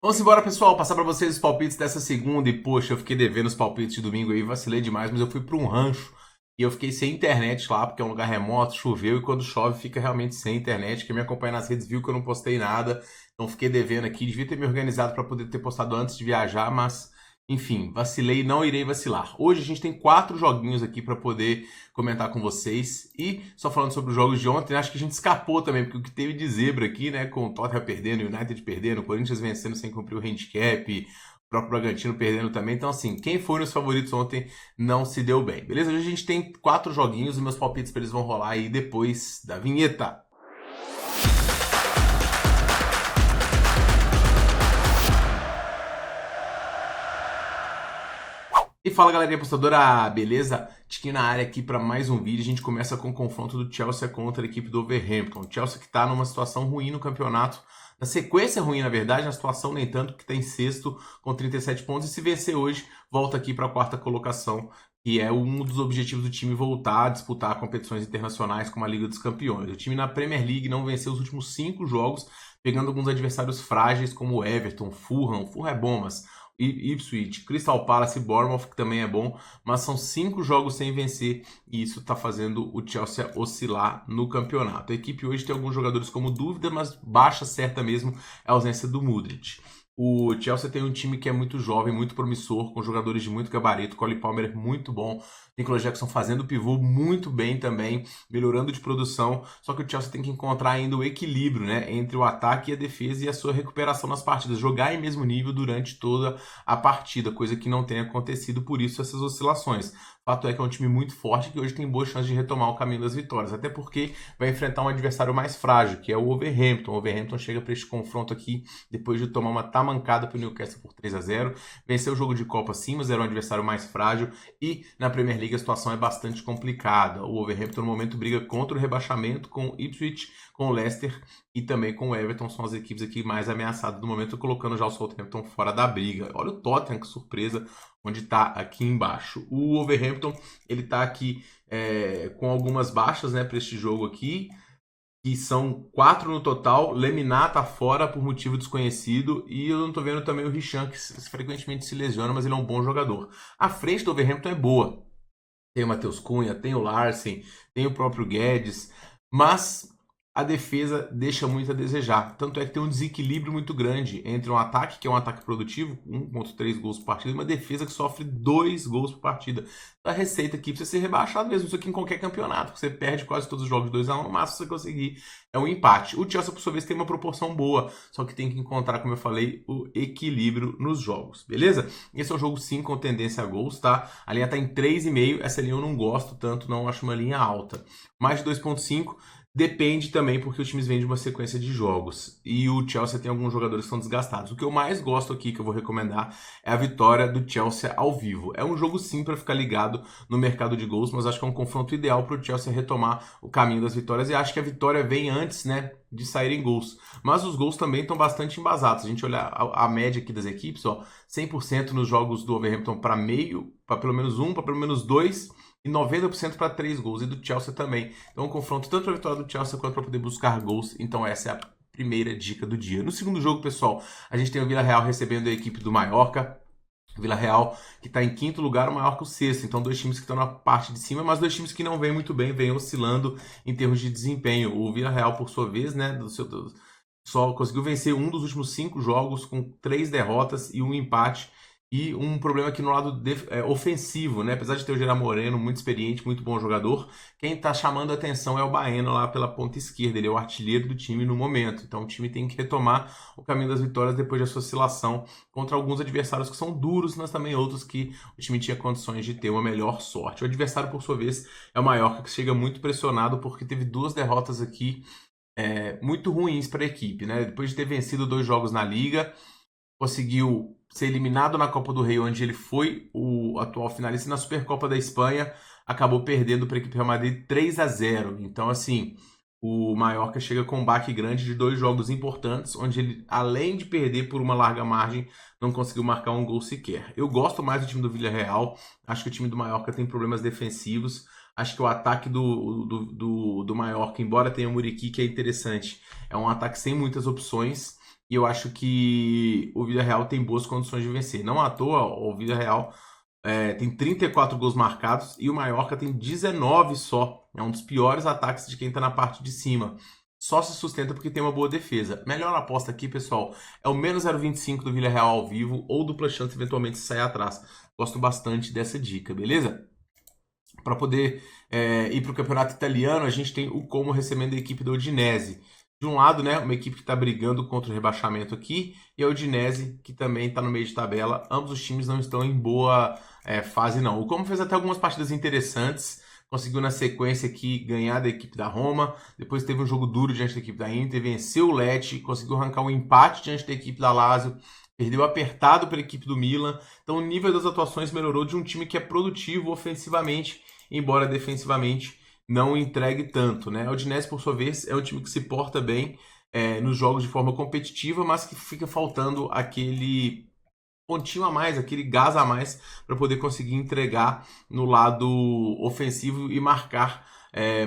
Vamos embora, pessoal, passar para vocês os palpites dessa segunda. E, poxa, eu fiquei devendo os palpites de domingo aí, vacilei demais, mas eu fui para um rancho e eu fiquei sem internet lá, porque é um lugar remoto, choveu, e quando chove fica realmente sem internet. Quem me acompanha nas redes viu que eu não postei nada, então fiquei devendo aqui. Devia ter me organizado para poder ter postado antes de viajar, mas enfim, vacilei e não irei vacilar. Hoje a gente tem 4 joguinhos aqui para poder comentar com vocês. E só falando sobre os jogos de ontem, acho que a gente escapou também, porque o que teve de zebra aqui, né, com o Tottenham perdendo, o United perdendo, o Corinthians vencendo sem cumprir o handicap, o próprio Bragantino perdendo também. Então, assim, quem foi nos favoritos ontem não se deu bem, beleza? Hoje a gente tem 4 joguinhos e meus palpites para eles vão rolar aí depois da vinheta. E fala, galerinha apostadora, beleza? Tiquinho na área aqui para mais um vídeo. A gente começa com o confronto do Chelsea contra a equipe do Wolverhampton. O Chelsea que está numa situação ruim no campeonato, na sequência ruim, na verdade, na situação nem tanto, que está em sexto com 37 pontos. E se vencer hoje, volta aqui para a quarta colocação, que é um dos objetivos do time voltar a disputar competições internacionais como a Liga dos Campeões. O time na Premier League não venceu os últimos 5 jogos, pegando alguns adversários frágeis como o Everton, Fulham. Fulham é bom, mas Ipswich, Crystal Palace e Bournemouth, que também é bom, mas são 5 jogos sem vencer e isso está fazendo o Chelsea oscilar no campeonato. A equipe hoje tem alguns jogadores como dúvida, mas baixa certa mesmo é a ausência do Mudryk. O Chelsea tem um time que é muito jovem, muito promissor, com jogadores de muito gabarito. Cole Palmer muito bom, Nicolas Jackson fazendo pivô muito bem também, melhorando de produção. Só que o Chelsea tem que encontrar ainda o equilíbrio, né, entre o ataque e a defesa e a sua recuperação nas partidas. Jogar em mesmo nível durante toda a partida, coisa que não tem acontecido, por isso essas oscilações. Fato é que é um time muito forte que hoje tem boas chances de retomar o caminho das vitórias, até porque vai enfrentar um adversário mais frágil, que é o Wolverhampton. O Wolverhampton chega para este confronto aqui depois de tomar uma tamancada para o Newcastle por 3-0. Venceu o jogo de Copa sim, mas era um adversário mais frágil e na Premier League a situação é bastante complicada. O Wolverhampton no momento briga contra o rebaixamento com o Ipswich, com o Leicester e também com o Everton. São as equipes aqui mais ameaçadas do momento, colocando já o Southampton fora da briga. Olha o Tottenham, que surpresa, onde está aqui embaixo. O Wolverhampton, ele está aqui com algumas baixas, né, para este jogo aqui, que são 4 no total. Lemina tá fora por motivo desconhecido e eu não tô vendo também o Richan, que frequentemente se lesiona, mas ele é um bom jogador. A frente do Wolverhampton é boa. Tem o Matheus Cunha, tem o Larsen, tem o próprio Guedes, mas a defesa deixa muito a desejar. Tanto é que tem um desequilíbrio muito grande entre um ataque, que é um ataque produtivo, 1,3 gols por partida, e uma defesa que sofre 2 gols por partida. A receita aqui precisa ser rebaixada mesmo, isso aqui em qualquer campeonato. Você perde quase todos os jogos 2-1, no máximo você conseguir é um empate. O Chelsea, por sua vez, tem uma proporção boa, só que tem que encontrar, como eu falei, o equilíbrio nos jogos, beleza? Esse é um jogo sim com tendência a gols, tá? A linha tá em 3,5, essa linha eu não gosto tanto, não acho uma linha alta. Mais de 2,5 depende também porque os times vêm de uma sequência de jogos e o Chelsea tem alguns jogadores que são desgastados. O que eu mais gosto aqui, que eu vou recomendar, é a vitória do Chelsea ao vivo. É um jogo sim para ficar ligado no mercado de gols, mas acho que é um confronto ideal para o Chelsea retomar o caminho das vitórias e acho que a vitória vem antes, né, de saírem gols. Mas os gols também estão bastante embasados. Se a gente olhar a média aqui das equipes, ó, 100% nos jogos do Wolverhampton para meio, para pelo menos 1, para pelo menos 2 e 90% para 3 gols, e do Chelsea também. Então, um confronto tanto para a vitória do Chelsea quanto para poder buscar gols. Então, essa é a primeira dica do dia. No segundo jogo, pessoal, a gente tem o Villarreal recebendo a equipe do Mallorca. Villarreal que está em quinto lugar, o Mallorca o sexto. Então, 2 times que estão na parte de cima, mas 2 times que não vêm muito bem, vêm oscilando em termos de desempenho. O Villarreal, por sua vez, né, só conseguiu vencer um dos últimos 5 jogos com 3 derrotas e um empate. E um problema aqui no lado ofensivo, né? Apesar de ter o Gerard Moreno, muito experiente, muito bom jogador, quem está chamando a atenção é o Baena lá pela ponta esquerda. Ele é o artilheiro do time no momento. Então o time tem que retomar o caminho das vitórias depois dessa oscilação contra alguns adversários que são duros, mas também outros que o time tinha condições de ter uma melhor sorte. O adversário, por sua vez, é o Mallorca, que chega muito pressionado porque teve 2 derrotas aqui muito ruins para a equipe, né? Depois de ter vencido 2 jogos na Liga, conseguiu ser eliminado na Copa do Rei, onde ele foi o atual finalista, na Supercopa da Espanha, acabou perdendo para a equipe Real Madrid 3-0. Então, assim, o Mallorca chega com um baque grande de 2 jogos importantes, onde ele, além de perder por uma larga margem, não conseguiu marcar um gol sequer. Eu gosto mais do time do Villarreal, acho que o time do Mallorca tem problemas defensivos, acho que o ataque do Mallorca, embora tenha o Muriqui, que é interessante, é um ataque sem muitas opções. e eu acho que o Villarreal tem boas condições de vencer. Não à toa, o Villarreal tem 34 gols marcados e o Mallorca tem 19 só. É um dos piores ataques de quem está na parte de cima. Só se sustenta porque tem uma boa defesa. Melhor aposta aqui, pessoal, é o menos 0,25 do Villarreal ao vivo ou dupla chance eventualmente sair atrás. Gosto bastante dessa dica, beleza? Para poder ir para o campeonato italiano, a gente tem o Como recebendo a equipe da Udinese. De um lado, né, uma equipe que está brigando contra o rebaixamento aqui, e a Udinese, que também está no meio de tabela. Ambos os times não estão em boa fase, não. O Como fez até algumas partidas interessantes, conseguiu na sequência aqui ganhar da equipe da Roma, depois teve um jogo duro diante da equipe da Inter, venceu o Lecce, conseguiu arrancar um empate diante da equipe da Lazio, perdeu apertado pela equipe do Milan. Então o nível das atuações melhorou de um time que é produtivo ofensivamente, embora defensivamente não entregue tanto, né? A Udinese, por sua vez, é um time que se porta bem nos jogos de forma competitiva, mas que fica faltando aquele pontinho a mais, aquele gás a mais para poder conseguir entregar no lado ofensivo e marcar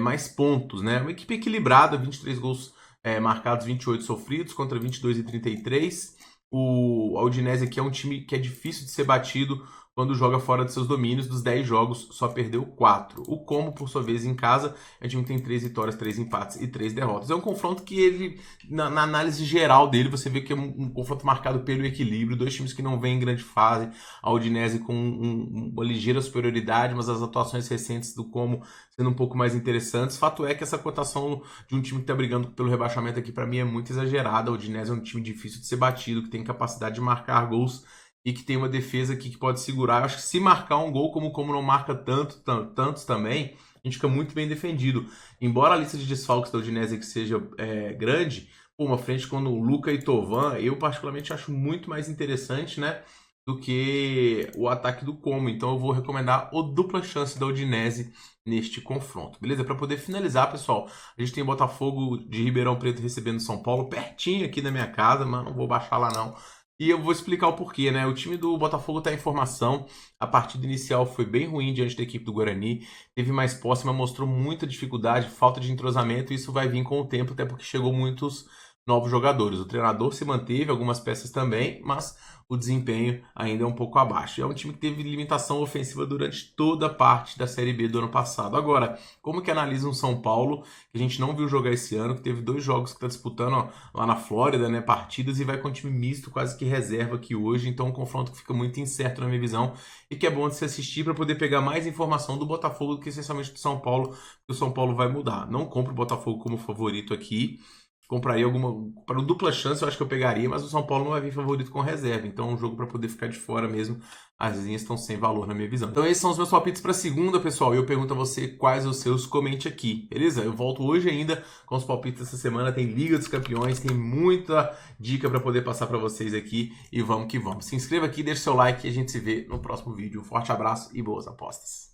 mais pontos, né? Uma equipe equilibrada, 23 gols marcados, 28 sofridos contra 22 e 33. A Udinese aqui é um time que é difícil de ser batido quando joga fora de seus domínios. Dos 10 jogos, só perdeu 4. O Como, por sua vez, em casa, é um time que tem 3 vitórias, 3 empates e 3 derrotas. É um confronto que ele, na análise geral dele, você vê que é um confronto marcado pelo equilíbrio. Dois times que não vêm em grande fase. A Udinese com uma ligeira superioridade, mas as atuações recentes do Como sendo um pouco mais interessantes. Fato é que essa cotação de um time que está brigando pelo rebaixamento aqui, para mim, é muito exagerada. A Udinese é um time difícil de ser batido, que tem capacidade de marcar gols e que tem uma defesa aqui que pode segurar. Eu acho que se marcar um gol, como não marca tantos também, a gente fica muito bem defendido. Embora a lista de desfalques da Udinese que seja grande, uma frente com o Luca e Tovan, eu particularmente acho muito mais interessante, né, do que o ataque do Como. Então eu vou recomendar o dupla chance da Udinese neste confronto, beleza? Para poder finalizar, pessoal, a gente tem Botafogo de Ribeirão Preto recebendo São Paulo, pertinho aqui da minha casa, mas não vou baixar lá não. E eu vou explicar o porquê, né? O time do Botafogo tá em formação. A partida inicial foi bem ruim diante da equipe do Guarani. Teve mais posse, mas mostrou muita dificuldade, falta de entrosamento. E isso vai vir com o tempo, até porque chegou muitos novos jogadores. O treinador se manteve, algumas peças também, mas o desempenho ainda é um pouco abaixo. É um time que teve limitação ofensiva durante toda a parte da Série B do ano passado. Agora, como que analisa um São Paulo que a gente não viu jogar esse ano, que teve 2 jogos que está disputando lá na Flórida, né, partidas, e vai com um time misto, quase que reserva aqui hoje. Então, um confronto que fica muito incerto na minha visão e que é bom de se assistir para poder pegar mais informação do Botafogo do que essencialmente do São Paulo, que o São Paulo vai mudar. Não compro o Botafogo como favorito aqui. Compraria alguma. Para dupla chance, eu acho que eu pegaria, mas o São Paulo não vai vir favorito com reserva. Então é um jogo para poder ficar de fora mesmo. As linhas estão sem valor na minha visão. Então esses são os meus palpites para segunda, pessoal. E eu pergunto a você quais os seus, comente aqui, beleza? Eu volto hoje ainda com os palpites dessa semana. Tem Liga dos Campeões, tem muita dica para poder passar para vocês aqui. E vamos que vamos. Se inscreva aqui, deixe seu like e a gente se vê no próximo vídeo. Um forte abraço e boas apostas.